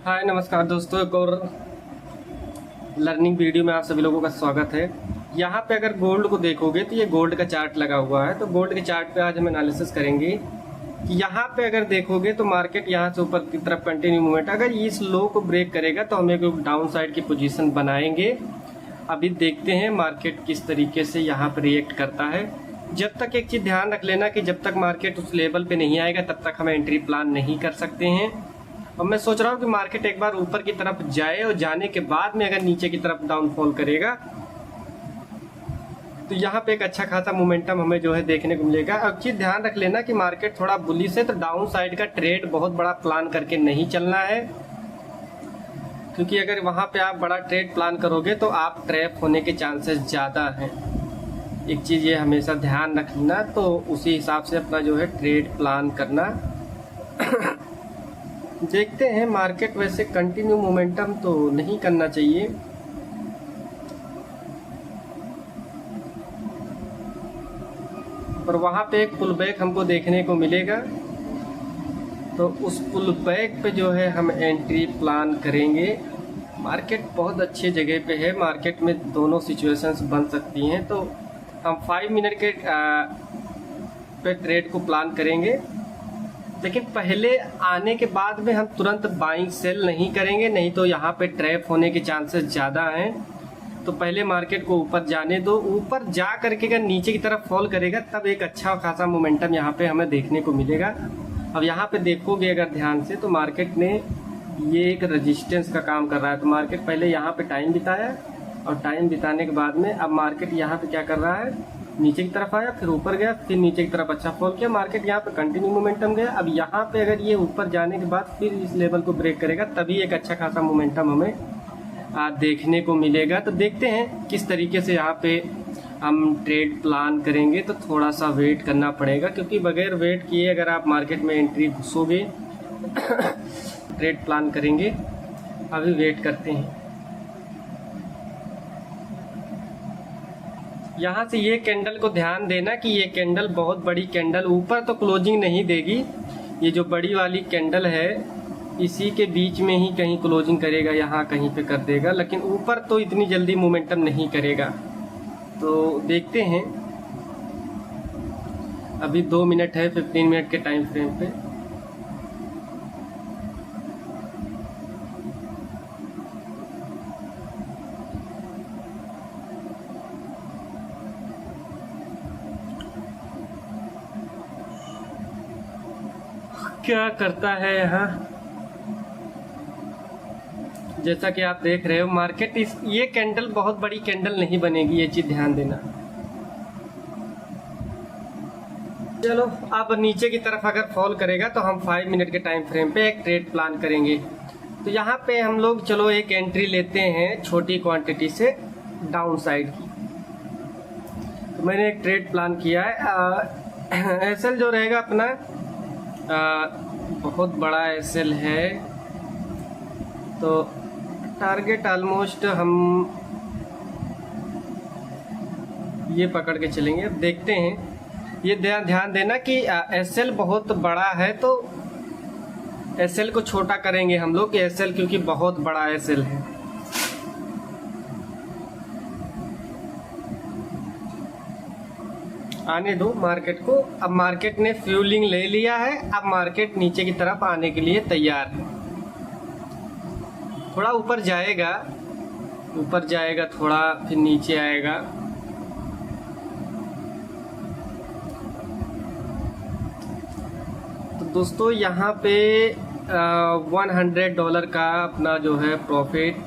हाय नमस्कार दोस्तों, एक और लर्निंग वीडियो में आप सभी लोगों का स्वागत है। यहाँ पे अगर गोल्ड को देखोगे तो ये गोल्ड का चार्ट लगा हुआ है। तो गोल्ड के चार्ट पे आज हम एनालिसिस करेंगे कि यहाँ पे अगर देखोगे तो मार्केट यहाँ से ऊपर की तरफ कंटिन्यू मूवमेंट, अगर इस लो को ब्रेक करेगा तो हम एक डाउन साइड की पोजीशन बनाएंगे। अभी देखते हैं मार्केट किस तरीके से यहाँ पर रिएक्ट करता है। जब तक एक चीज़ ध्यान रख लेना कि जब तक मार्केट उस लेवल पे नहीं आएगा तब तक हम एंट्री प्लान नहीं कर सकते हैं। और मैं सोच रहा हूँ कि मार्केट एक बार ऊपर की तरफ जाए और जाने के बाद में अगर नीचे की तरफ डाउनफॉल करेगा तो यहाँ पे एक अच्छा खासा मोमेंटम हमें जो है देखने को मिलेगा। अब चीज़ ध्यान रख लेना कि मार्केट थोड़ा बुलिश है तो डाउन साइड का ट्रेड बहुत बड़ा प्लान करके नहीं चलना है, क्योंकि अगर वहाँ पे आप बड़ा ट्रेड प्लान करोगे तो आप ट्रैप होने के चांसेस ज़्यादा हैं। एक चीज़ ये हमेशा ध्यान रखना, तो उसी हिसाब से अपना जो है ट्रेड प्लान करना। देखते हैं मार्केट वैसे कंटिन्यू मोमेंटम तो नहीं करना चाहिए, और वहाँ पे एक पुल बैक हमको देखने को मिलेगा। तो उस पुल बैक पे जो है हम एंट्री प्लान करेंगे। मार्केट बहुत अच्छी जगह पे है, मार्केट में दोनों सिचुएशंस बन सकती हैं। तो हम 5 मिनट के पे ट्रेड को प्लान करेंगे, लेकिन पहले आने के बाद में हम तुरंत बाइंग सेल नहीं करेंगे, नहीं तो यहाँ पे ट्रैप होने के चांसेस ज़्यादा हैं। तो पहले मार्केट को ऊपर जाने दो, ऊपर जा करके अगर नीचे की तरफ फॉल करेगा तब एक अच्छा खासा मोमेंटम यहाँ पे हमें देखने को मिलेगा। अब यहाँ पे देखोगे अगर ध्यान से तो मार्केट ने ये एक रजिस्टेंस का काम कर रहा है। तो मार्केट पहले यहाँ पे टाइम बिताया और टाइम बिताने के बाद में अब मार्केट यहाँ पे क्या कर रहा है, नीचे की तरफ आया, फिर ऊपर गया, फिर नीचे की तरफ अच्छा फॉल किया। मार्केट यहाँ पे कंटिन्यू मोमेंटम गया। अब यहाँ पे अगर ये ऊपर जाने के बाद फिर इस लेवल को ब्रेक करेगा तभी एक अच्छा खासा मोमेंटम हमें देखने को मिलेगा। तो देखते हैं किस तरीके से यहाँ पे हम ट्रेड प्लान करेंगे। तो थोड़ा सा वेट करना पड़ेगा, क्योंकि बगैर वेट किए अगर आप मार्केट में एंट्री घुसोगे ट्रेड प्लान करेंगे। अभी वेट करते हैं। यहाँ से ये कैंडल को ध्यान देना कि ये कैंडल बहुत बड़ी कैंडल, ऊपर तो क्लोजिंग नहीं देगी। ये जो बड़ी वाली कैंडल है इसी के बीच में ही कहीं क्लोजिंग करेगा, यहाँ कहीं पे कर देगा, लेकिन ऊपर तो इतनी जल्दी मोमेंटम नहीं करेगा। तो देखते हैं, अभी 2 मिनट है 15 मिनट के टाइम फ्रेम पे। क्या करता है यहाँ, जैसा कि आप देख रहे हो मार्केट ये कैंडल बहुत बड़ी कैंडल नहीं बनेगी, ये चीज़ ध्यान देना। चलो अब नीचे की तरफ अगर फॉल करेगा तो हम 5 मिनट के टाइम फ्रेम पे एक ट्रेड प्लान करेंगे। तो यहाँ पे हम लोग चलो एक एंट्री लेते हैं छोटी क्वांटिटी से डाउन साइड की। तो मैंने एक ट्रेड प्लान किया है। एसएल जो रहेगा अपना बहुत बड़ा एसएल है, तो टारगेट ऑलमोस्ट हम ये पकड़ के चलेंगे। अब देखते हैं, ये ध्यान देना कि एसएल बहुत बड़ा है तो एसएल को छोटा करेंगे हम लोग, एसएल क्योंकि बहुत बड़ा एसएल है। आने दो मार्केट को। अब मार्केट ने फ्यूलिंग ले लिया है, अब मार्केट नीचे की तरफ आने के लिए तैयार है। थोड़ा ऊपर जाएगा थोड़ा, फिर नीचे आएगा। तो दोस्तों यहाँ पे $100 का अपना जो है प्रॉफिट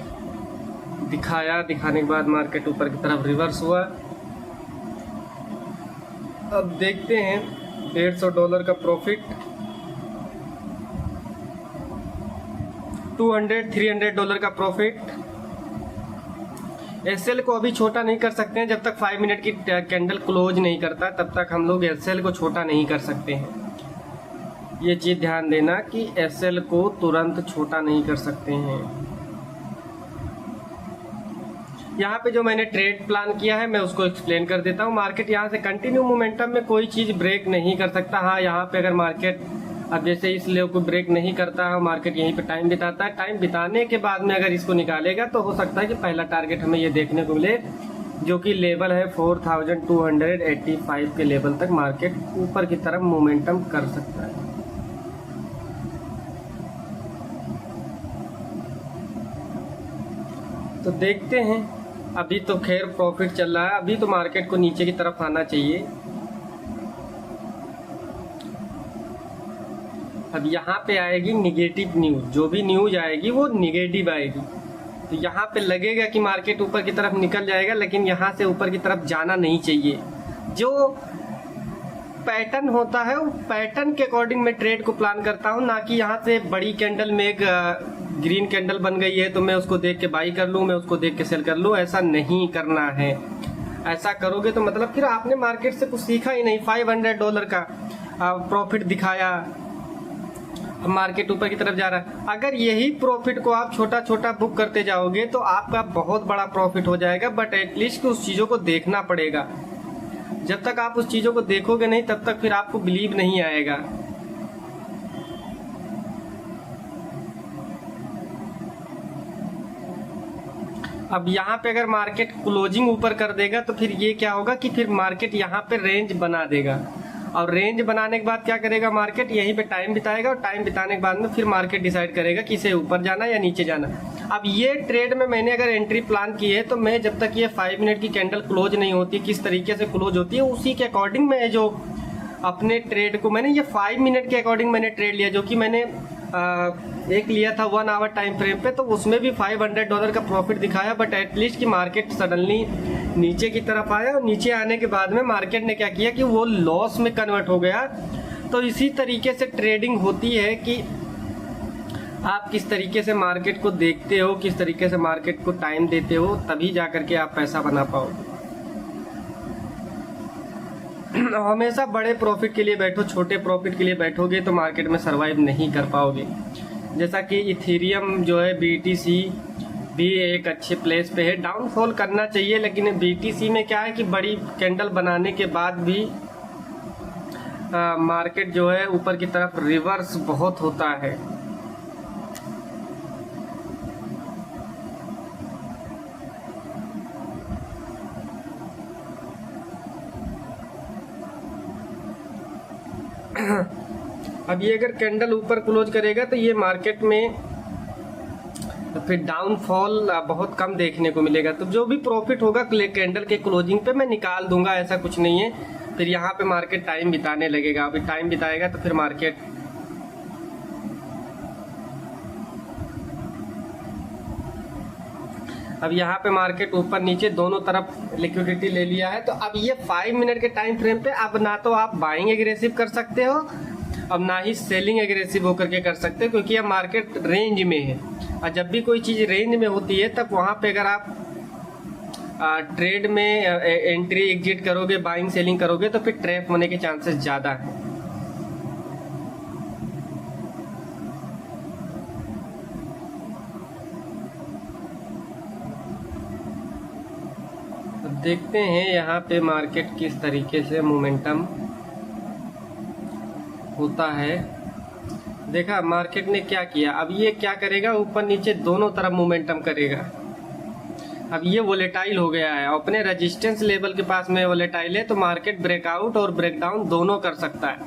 दिखाया। दिखाने के बाद मार्केट ऊपर की तरफ रिवर्स हुआ। अब देखते हैं $150 का प्रॉफिट, $200-300 का प्रॉफिट। एसएल को अभी छोटा नहीं कर सकते हैं, जब तक 5 मिनट की कैंडल क्लोज नहीं करता तब तक हम लोग एसएल को छोटा नहीं कर सकते हैं। ये चीज़ ध्यान देना कि एसएल को तुरंत छोटा नहीं कर सकते हैं। यहाँ पे जो मैंने ट्रेड प्लान किया है मैं उसको एक्सप्लेन कर देता हूँ। मार्केट यहाँ से कंटिन्यू मोमेंटम में कोई चीज़ ब्रेक नहीं कर सकता। हाँ, यहाँ पे अगर मार्केट अब जैसे इस लेवल को ब्रेक नहीं करता है, मार्केट यहीं पे टाइम बिताता है। टाइम बिताने के बाद में अगर इसको निकालेगा तो हो सकता है कि पहला टारगेट हमें ये देखने को मिले, जो कि लेवल है 4285 के लेवल तक मार्केट ऊपर की तरफ मोमेंटम कर सकता है। तो देखते हैं, अभी तो खैर प्रॉफिट चल रहा है, अभी तो मार्केट को नीचे की तरफ आना चाहिए। अब यहाँ पे आएगी निगेटिव न्यूज़, जो भी न्यूज़ आएगी वो निगेटिव आएगी, तो यहाँ पे लगेगा कि मार्केट ऊपर की तरफ निकल जाएगा, लेकिन यहाँ से ऊपर की तरफ जाना नहीं चाहिए। जो पैटर्न होता है वो पैटर्न के अकॉर्डिंग मैं ट्रेड को प्लान करता हूँ, ना कि यहाँ से बड़ी कैंडल में एक ग्रीन कैंडल बन गई है तो मैं उसको देख के बाई कर लूँ, मैं उसको देख के सेल कर लूँ। ऐसा नहीं करना है। ऐसा करोगे तो मतलब फिर आपने मार्केट से कुछ सीखा ही नहीं। $500 का प्रॉफिट दिखाया, अब मार्केट ऊपर की तरफ जा रहा है। अगर यही प्रॉफिट को आप छोटा छोटा बुक करते जाओगे तो आपका बहुत बड़ा प्रॉफिट हो जाएगा, बट एटलीस्ट उस चीज़ों को देखना पड़ेगा। जब तक आप उस चीज़ों को देखोगे नहीं तब तक फिर आपको बिलीव नहीं आएगा। अब यहाँ पे अगर मार्केट क्लोजिंग ऊपर कर देगा तो फिर ये क्या होगा कि फिर मार्केट यहाँ पे रेंज बना देगा, और रेंज बनाने के बाद क्या करेगा मार्केट, यहीं पे टाइम बिताएगा, और टाइम बिताने के बाद में फिर मार्केट डिसाइड करेगा कि इसे ऊपर जाना या नीचे जाना। अब ये ट्रेड में मैंने अगर एंट्री प्लान की है तो मैं जब तक ये 5 मिनट की कैंडल क्लोज नहीं होती, किस तरीके से क्लोज होती है उसी के अकॉर्डिंग मैं जो अपने ट्रेड को मैंने ये 5 मिनट के अकॉर्डिंग मैंने ट्रेड लिया, जो कि मैंने एक लिया था 1 आवर टाइम फ्रेम पे, तो उसमें भी $500 का प्रॉफिट दिखाया, बट एटलीस्ट कि मार्केट सडनली नीचे की तरफ आया, और नीचे आने के बाद में मार्केट ने क्या किया कि वो लॉस में कन्वर्ट हो गया। तो इसी तरीके से ट्रेडिंग होती है कि आप किस तरीके से मार्केट को देखते हो, किस तरीके से मार्केट को टाइम देते हो, तभी जा करके आप पैसा बना पाओगे। हमेशा बड़े प्रॉफिट के लिए बैठो, छोटे प्रॉफिट के लिए बैठोगे तो मार्केट में सरवाइव नहीं कर पाओगे। जैसा कि इथेरियम जो है, BTC भी एक अच्छे प्लेस पे है, डाउनफॉल करना चाहिए, लेकिन BTC में क्या है कि बड़ी कैंडल बनाने के बाद भी मार्केट जो है ऊपर की तरफ रिवर्स बहुत होता है। अब ये अगर कैंडल ऊपर क्लोज करेगा तो ये मार्केट में फिर डाउनफॉल बहुत कम देखने को मिलेगा। तो जो भी प्रॉफिट होगा कैंडल के क्लोजिंग पे मैं निकाल दूंगा, ऐसा कुछ नहीं है। फिर यहाँ पे मार्केट टाइम बिताने लगेगा, अभी टाइम बिताएगा तो फिर मार्केट अब यहाँ पे मार्केट ऊपर नीचे दोनों तरफ लिक्विडिटी ले लिया है। तो अब ये 5 मिनट के टाइम फ्रेम पे अब ना तो आप बाइंग एग्रेसिव कर सकते हो, अब ना ही सेलिंग एग्रेसिव होकर के कर सकते हो, क्योंकि अब मार्केट रेंज में है। और जब भी कोई चीज़ रेंज में होती है तब वहाँ पे अगर आप ट्रेड में एंट्री एग्जिट करोगे, बाइंग सेलिंग करोगे तो फिर ट्रैप होने के चांसेस ज़्यादा हैं। देखते हैं यहाँ पे मार्केट किस तरीके से मोमेंटम होता है। देखा मार्केट ने क्या किया, अब ये क्या करेगा, ऊपर नीचे दोनों तरफ मोमेंटम करेगा। अब ये वोलेटाइल हो गया है, अपने रेजिस्टेंस लेवल के पास में वोलेटाइल है, तो मार्केट ब्रेकआउट और ब्रेकडाउन दोनों कर सकता है।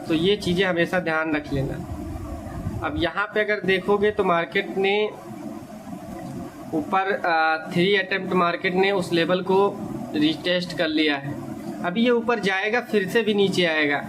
तो ये चीज़ें हमेशा ध्यान रख लेना। अब यहाँ पे अगर देखोगे तो मार्केट ने ऊपर 3 अटेम्प्ट मार्केट ने उस लेवल को रिटेस्ट कर लिया है। अभी ये ऊपर जाएगा, फिर से भी नीचे आएगा।